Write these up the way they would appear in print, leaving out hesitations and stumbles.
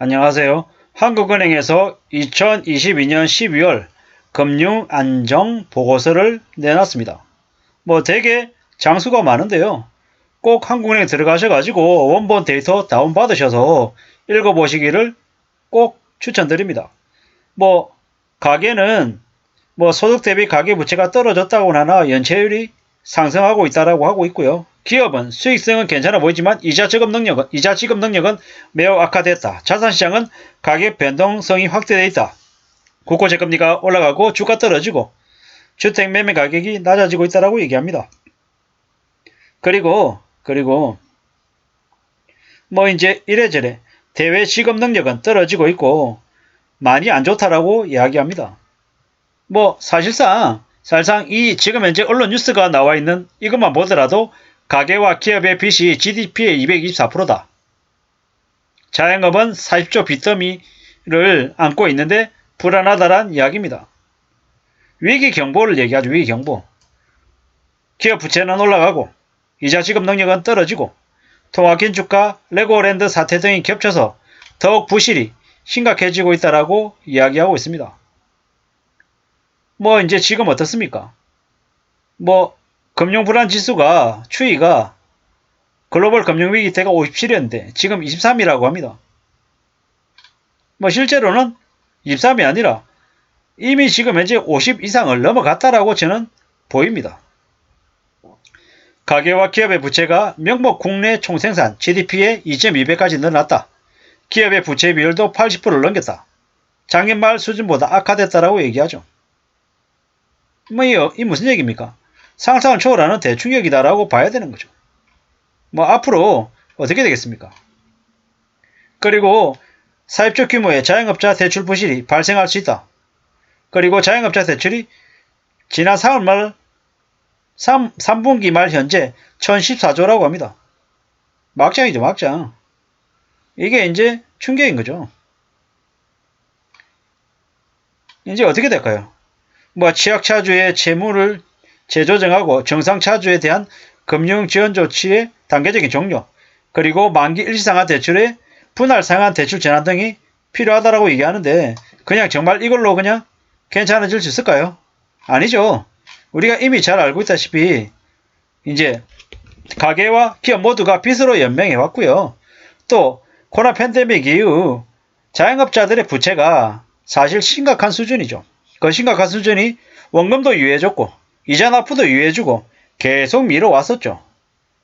안녕하세요. 한국은행에서 2022년 12월 금융안정보고서를 내놨습니다. 되게 장수가 많은데요. 꼭 한국은행 들어가셔가지고 원본 데이터 다운받으셔서 읽어보시기를 꼭 추천드립니다. 가계는 소득 대비 가계부채가 떨어졌다고 하나 연체율이 상승하고 있다고 하고 있고요. 기업은 수익성은 괜찮아 보이지만 이자 지급 능력은 매우 악화됐다. 자산시장은 가격 변동성이 확대되어 있다. 국고채금리가 올라가고 주가 떨어지고 주택 매매 가격이 낮아지고 있다고 얘기합니다. 그리고 이제 이래저래 대외 지급 능력은 떨어지고 있고 많이 안 좋다라고 이야기합니다. 사실상 이 지금 현재 언론 뉴스가 나와 있는 이것만 보더라도 가계와 기업의 빚이 GDP의 224%다. 자영업은 40조 빚더미를 안고 있는데 불안하다란 이야기입니다. 위기 경보를 얘기하죠. 위기 경보. 기업 부채는 올라가고 이자 지급 능력은 떨어지고 통화긴축과 레고랜드 사태 등이 겹쳐서 더욱 부실이 심각해지고 있다라고 이야기하고 있습니다. 이제 지금 어떻습니까? 금융불안지수가 추이가 글로벌 금융위기 때가 57이었는데 지금 23이라고 합니다. 실제로는 23이 아니라 이미 지금 현재 50 이상을 넘어갔다라고 저는 보입니다. 가계와 기업의 부채가 명목 국내 총생산 GDP의 2.2배까지 늘어났다. 기업의 부채 비율도 80%를 넘겼다. 작년 말 수준보다 악화됐다라고 얘기하죠. 이 무슨 얘기입니까? 상상을 초월하는 대충격이다라고 봐야 되는 거죠. 앞으로 어떻게 되겠습니까? 그리고 사입적 규모의 자영업자 대출 부실이 발생할 수 있다. 그리고 자영업자 대출이 지난 3분기 말 현재 1014조라고 합니다. 막장이죠, 막장. 이게 이제 충격인 거죠. 이제 어떻게 될까요? 취약차주의 채무를 재조정하고 정상차주에 대한 금융지원 조치의 단계적인 종료, 그리고 만기 일시상환 대출의 분할 상환 대출 전환 등이 필요하다라고 얘기하는데 그냥 정말 이걸로 그냥 괜찮아질 수 있을까요? 아니죠. 우리가 이미 잘 알고 있다시피 이제 가계와 기업 모두가 빚으로 연명해 왔고요. 또 코로나 팬데믹 이후 자영업자들의 부채가 사실 심각한 수준이죠. 그 심각한 수준이 원금도 유예해줬고 이자 납부도 유예해주고 계속 미뤄왔었죠.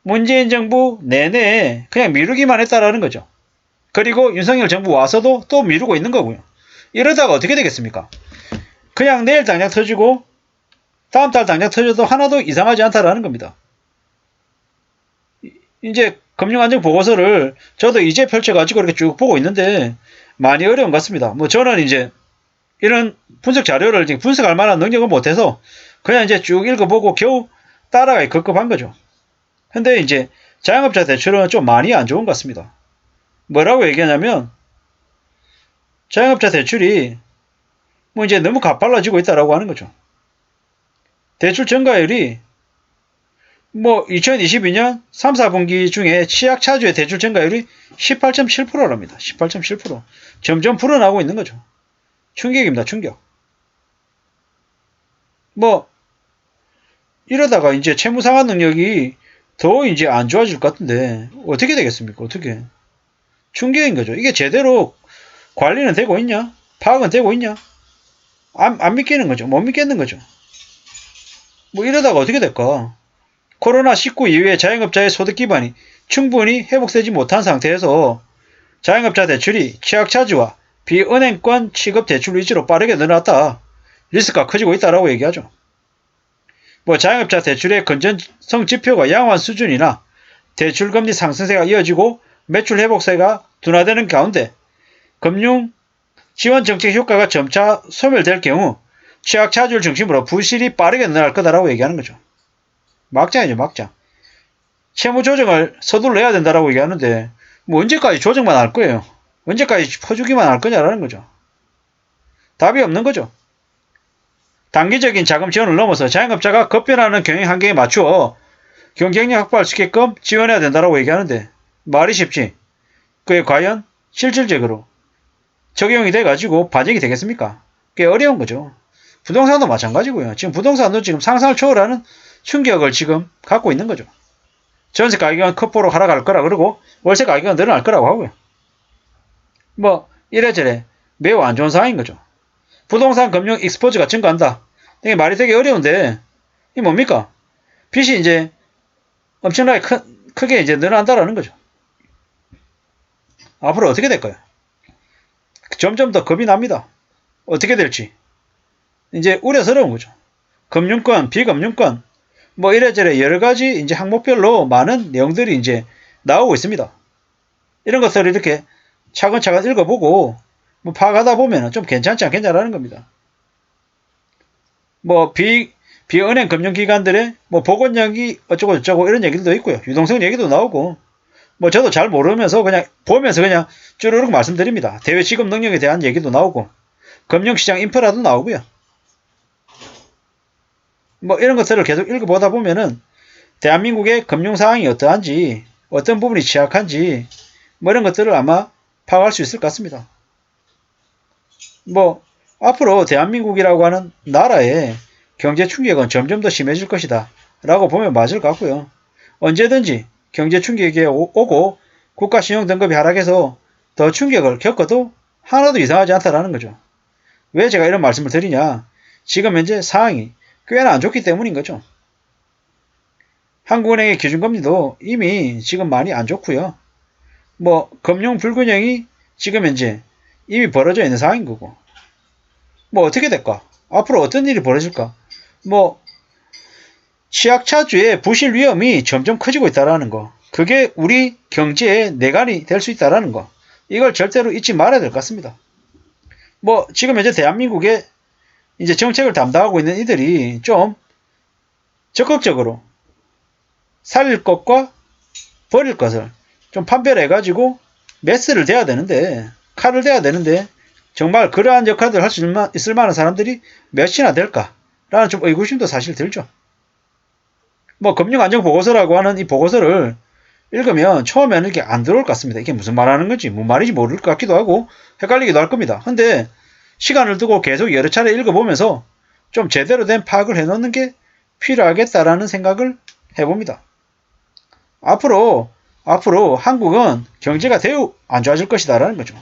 문재인 정부 내내 그냥 미루기만 했다라는 거죠. 그리고 윤석열 정부 와서도 또 미루고 있는 거고요. 이러다가 어떻게 되겠습니까? 그냥 내일 당장 터지고 다음 달 당장 터져도 하나도 이상하지 않다라는 겁니다. 이제 금융안정보고서를 저도 이제 펼쳐가지고 이렇게 쭉 보고 있는데 많이 어려운 것 같습니다. 저는 이제 이런 분석 자료를 분석할 만한 능력은 못해서 그냥 이제 쭉 읽어보고 겨우 따라가기 급급한 거죠. 근데 이제 자영업자 대출은 좀 많이 안 좋은 것 같습니다. 뭐라고 얘기하냐면 자영업자 대출이 이제 너무 가팔라지고 있다라고 하는 거죠. 대출 증가율이 2022년 3, 4분기 중에 취약차주의 대출 증가율이 18.7%랍니다. 18.7%. 점점 불어나고 있는 거죠. 충격입니다. 충격. 이러다가 이제 채무상환 능력이 더 이제 안 좋아질 것 같은데 어떻게 되겠습니까? 어떻게? 충격인 거죠. 이게 제대로 관리는 되고 있냐? 파악은 되고 있냐? 안 믿기는 거죠. 못 믿겠는 거죠. 이러다가 어떻게 될까? 코로나19 이후에 자영업자의 소득 기반이 충분히 회복되지 못한 상태에서 자영업자 대출이 취약차주와 비은행권 취급 대출 위주로 빠르게 늘어났다. 리스크가 커지고 있다라고 얘기하죠. 자영업자 대출의 건전성 지표가 양호한 수준이나 대출금리 상승세가 이어지고 매출 회복세가 둔화되는 가운데 금융 지원 정책 효과가 점차 소멸될 경우 취약차주를 중심으로 부실이 빠르게 늘어날 거다라고 얘기하는 거죠. 막장이죠, 막장. 채무 조정을 서둘러 해야 된다라고 얘기하는데 언제까지 조정만 할 거예요? 언제까지 퍼주기만 할 거냐라는 거죠. 답이 없는 거죠. 단기적인 자금 지원을 넘어서 자영업자가 급변하는 경영 환경에 맞추어 경쟁력 확보할 수 있게끔 지원해야 된다라고 얘기하는데 말이 쉽지. 그게 과연 실질적으로 적용이 돼가지고 반영이 되겠습니까? 꽤 어려운 거죠. 부동산도 마찬가지고요. 지금 부동산도 지금 상상을 초월하는 충격을 지금 갖고 있는 거죠. 전세 가격은 컵보로 하락할 거라 그러고 월세 가격은 늘어날 거라고 하고요. 뭐 이래저래 매우 안 좋은 상황인 거죠. 부동산 금융 익스포즈가 증가한다. 이게 말이 되게 어려운데 이게 뭡니까? 빚이 이제 엄청나게 크게 이제 늘어난다라는 거죠. 앞으로 어떻게 될까요? 점점 더 겁이 납니다. 어떻게 될지. 이제 우려스러운 거죠. 금융권, 비금융권, 뭐 이래저래 여러 가지 이제 항목별로 많은 내용들이 이제 나오고 있습니다. 이런 것들을 이렇게 차근차근 읽어보고 뭐 파악하다 보면 좀 괜찮지 않겠냐라는 겁니다. 뭐 비은행 금융기관들의 뭐 보건력이 어쩌고 저쩌고 이런 얘기도 있고요. 유동성 얘기도 나오고 뭐 저도 잘 모르면서 그냥 보면서 그냥 쭈르륵 말씀드립니다. 대외 지급 능력에 대한 얘기도 나오고 금융시장 인프라도 나오고요. 뭐 이런 것들을 계속 읽어보다 보면은 대한민국의 금융 상황이 어떠한지 어떤 부분이 취약한지 뭐 이런 것들을 아마 파악할 수 있을 것 같습니다. 뭐 앞으로 대한민국이라고 하는 나라의 경제 충격은 점점 더 심해질 것이다 라고 보면 맞을 것 같고요. 언제든지 경제 충격이 오고 국가 신용 등급이 하락해서 더 충격을 겪어도 하나도 이상하지 않다라는 거죠. 왜 제가 이런 말씀을 드리냐? 지금 현재 상황이 꽤나 안 좋기 때문인 거죠. 한국은행의 기준금리도 이미 지금 많이 안 좋고요. 뭐 금융 불균형이 지금 현재 이미 벌어져 있는 상황인 거고. 뭐 어떻게 될까? 앞으로 어떤 일이 벌어질까? 뭐 취약차주의 부실 위험이 점점 커지고 있다라는 거. 그게 우리 경제의 내관이 될 수 있다라는 거. 이걸 절대로 잊지 말아야 될 것 같습니다. 뭐 지금 현재 대한민국의 이제 정책을 담당하고 있는 이들이 좀 적극적으로 살릴 것과 버릴 것을 좀 판별해가지고 메스를 대야 되는데, 칼을 대야 되는데, 정말 그러한 역할을 할 수 있을 만한 사람들이 몇이나 될까라는 좀 의구심도 사실 들죠. 뭐 금융안정보고서라고 하는 이 보고서를 읽으면 처음에는 이게 안 들어올 것 같습니다. 이게 무슨 말하는 건지, 뭔 말인지 모를 것 같기도 하고 헷갈리기도 할 겁니다. 근데 시간을 두고 계속 여러 차례 읽어보면서 좀 제대로 된 파악을 해놓는 게 필요하겠다라는 생각을 해봅니다. 앞으로 한국은 경제가 매우 안 좋아질 것이다라는 거죠.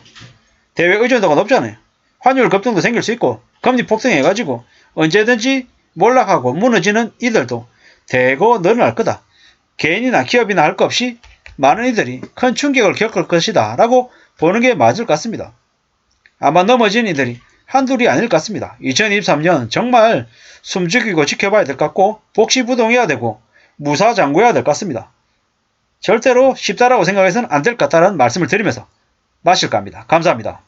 대외 의존도가 높잖아요. 환율 급등도 생길 수 있고 금리 폭등해가지고 언제든지 몰락하고 무너지는 이들도 대거 늘어날 거다. 개인이나 기업이나 할 것 없이 많은 이들이 큰 충격을 겪을 것이다 라고 보는 게 맞을 것 같습니다. 아마 넘어진 이들이 한둘이 아닐 것 같습니다. 2023년 정말 숨죽이고 지켜봐야 될 것 같고 복시부동해야 되고 무사장구해야 될 것 같습니다. 절대로 쉽다라고 생각해서는 안 될 것 같다는 말씀을 드리면서 마실까 합니다. 감사합니다.